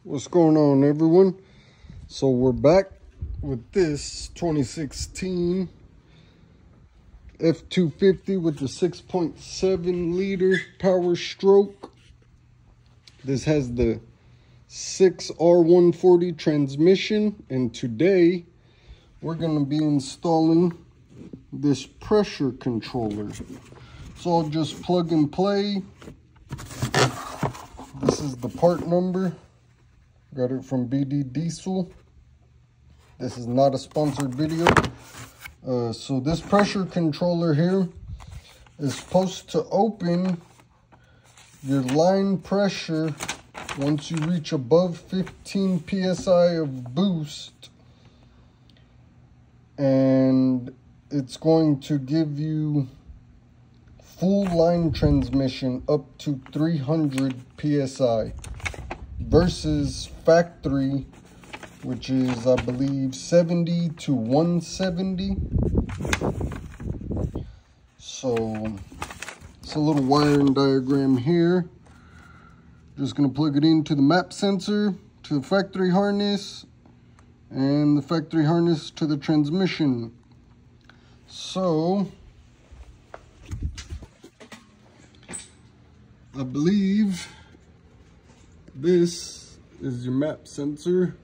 What's going on, everyone? So we're back with this 2016 F250 with the 6.7 liter PowerStroke. This has the 6R140 transmission, and today we're going to be installing this pressure controller. So I'll just plug and play. This is the part number. Got it from BD Diesel. This is not a sponsored video. So this pressure controller here is supposed to open your line pressure once you reach above 15 psi of boost, and it's going to give you full line transmission up to 300 psi versus factory, which is, I believe, 70 to 170. So it's a little wiring diagram here. Just gonna plug it into the map sensor, to the factory harness, and the factory harness to the transmission. So I believe this is your map sensor,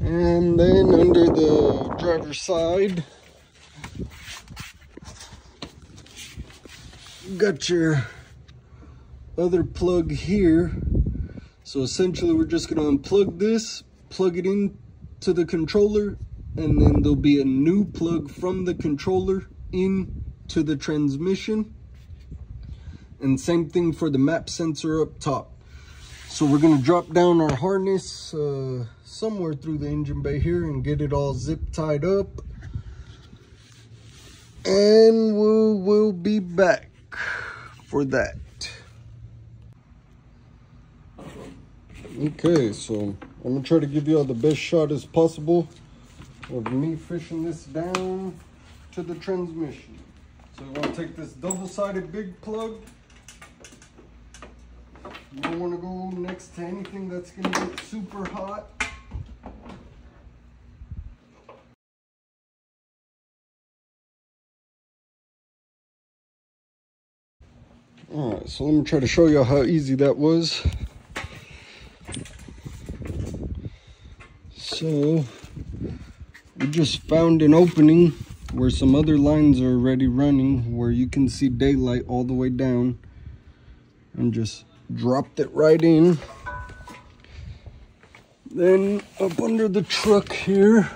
and then under the driver's side you got your other plug here. So essentially we're just going to unplug this, plug it in to the controller, and then there'll be a new plug from the controller into the transmission. And same thing for the map sensor up top. So we're going to drop down our harness somewhere through the engine bay here and get it all zip tied up, and we'll be back for that. Okay, so I'm gonna try to give you all the best shot as possible of me fishing this down to the transmission. So you want to take this double-sided big plug. You don't want to go next to anything that's going to get super hot. Alright, so let me try to show you how easy that was. So we just found an opening where some other lines are already running, where you can see daylight all the way down, and just dropped it right in. Then up under the truck here,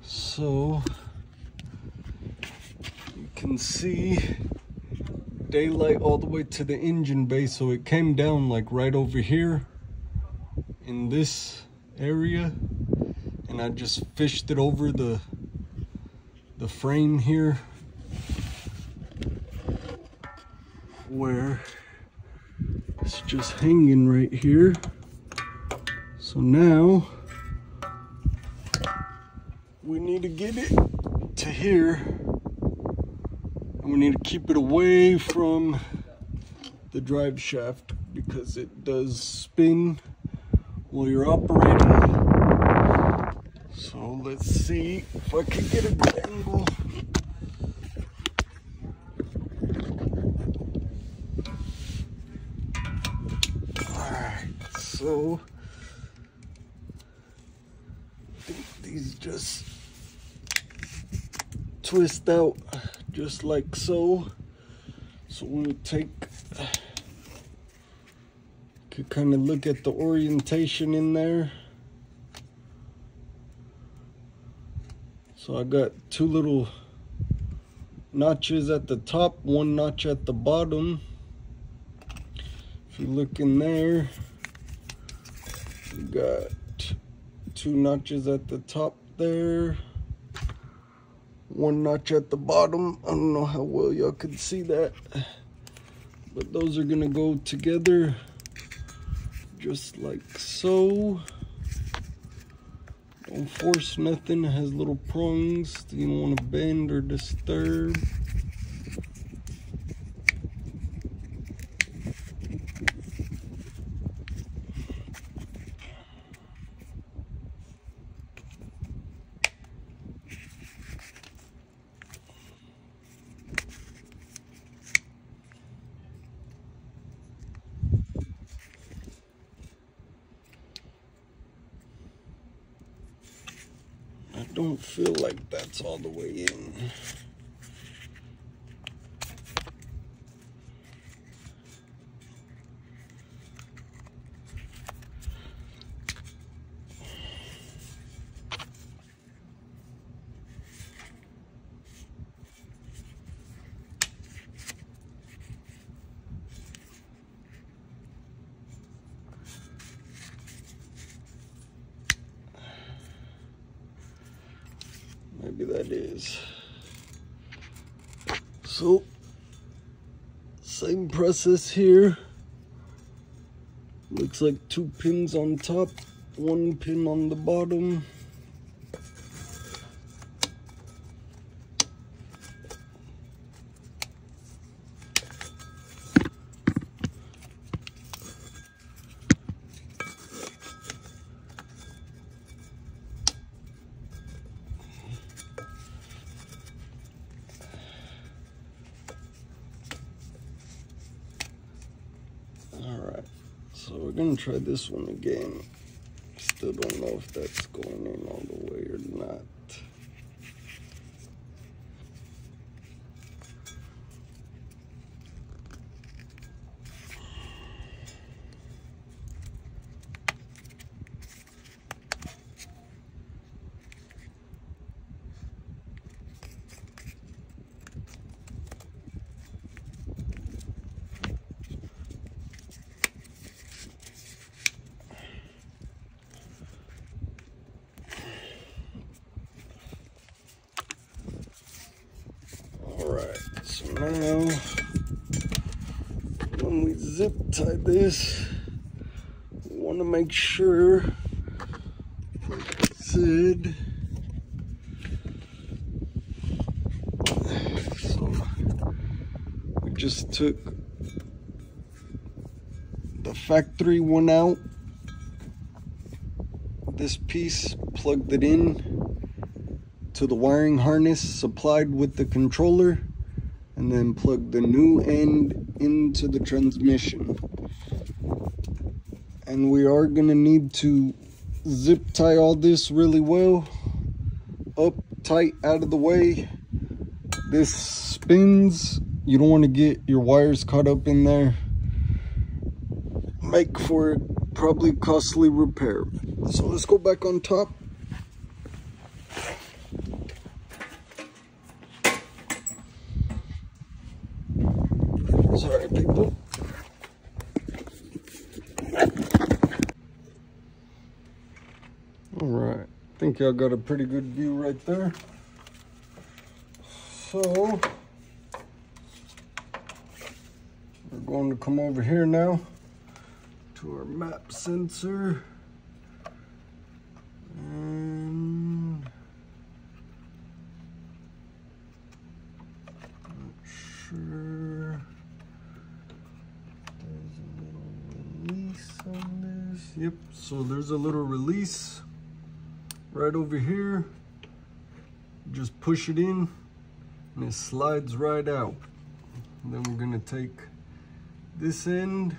so you can see daylight all the way to the engine bay. So it came down like right over here in this area, and I just fished it over the frame here, where it's just hanging right here. So now we need to get it to here, and we need to keep it away from the drive shaft because it does spin while you're operating. So let's see if I can get a good angle. So I think these just twist out just like so. So we'll take, could kind of look at the orientation in there. So I got two little notches at the top, one notch at the bottom. If you look in there, we got two notches at the top there, one notch at the bottom. I don't know how well y'all can see that, but those are gonna go together just like so. Don't force nothing. It has little prongs that you don't want to bend or disturb. don't feel like that's all the way in. Maybe that is. So, same process here. Looks like 2 pins on top, 1 pin on the bottom. Alright, so we're gonna try this one again. Still don't know if that's going in all the way or not. So now, when we zip tie this, we want to make sure, like I said, so we just took the factory one out, this piece, plugged it in to the wiring harness supplied with the controller, and then plug the new end into the transmission. And we are gonna need to zip tie all this really well, up tight out of the way. This spins, you don't want to get your wires caught up in there. Make for it probably costly repair. So let's go back on top. Sorry, people. All right, I think y'all got a pretty good view right there. So we're going to come over here now to our map sensor. And not sure. On this. Yep, so there's a little release right over here. Just push it in and it slides right out. And then we're gonna take this end.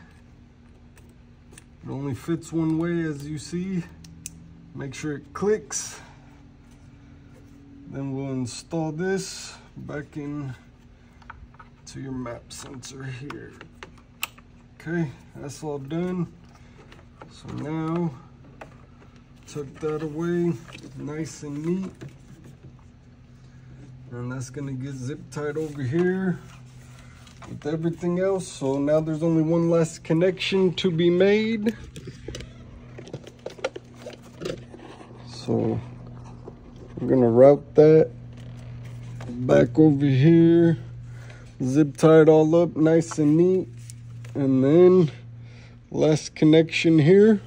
It only fits one way, as you see. Make sure it clicks. Then we'll install this back in to your map sensor here. Okay, that's all done. So now, tuck that away, nice and neat. And that's gonna get zip tied over here with everything else. So now there's only one last connection to be made. So I'm gonna route that back over here, zip tie it all up nice and neat. And then last connection here.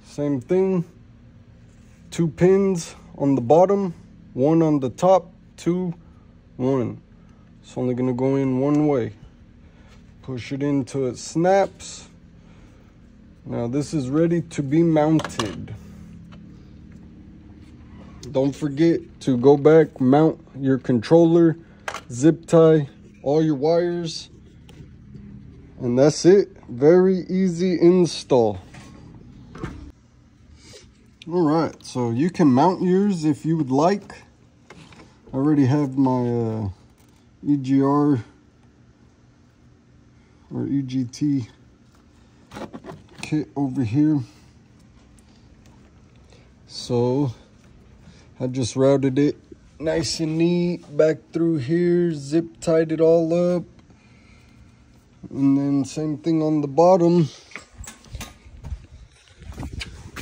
Same thing, 2 pins on the bottom, 1 on the top, 2, 1. It's only gonna go in one way. Push it in till it snaps. Now this is ready to be mounted. Don't forget to go back, mount your controller, zip tie all your wires, and that's it. Very easy install. All right, so you can mount yours if you would like. I already have my EGR or EGT kit over here. So I just routed it nice and neat back through here, zip tied it all up, and then same thing on the bottom.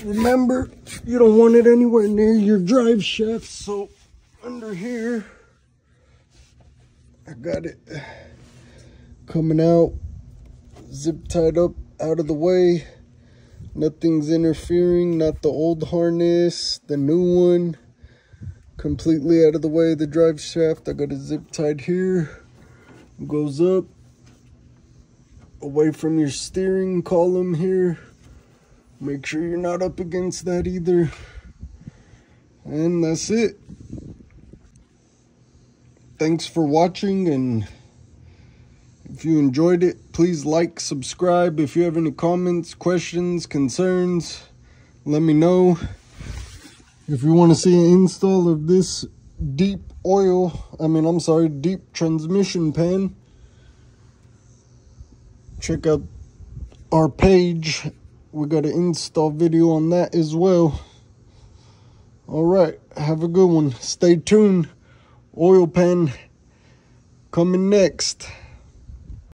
Remember, you don't want it anywhere near your drive shaft, so under here I got it coming out, zip tied up out of the way. Nothing's interfering, not the old harness, the new one. Completely out of the way of the drive shaft. I got it zip tied here. Goes up, away from your steering column here. Make sure you're not up against that either. And that's it. Thanks for watching, and if you enjoyed it, please like, subscribe. If you have any comments, questions, concerns, let me know. If you want to see an install of this deep transmission pan, check out our page. We got an install video on that as well. All right, have a good one. Stay tuned. Oil pan coming next.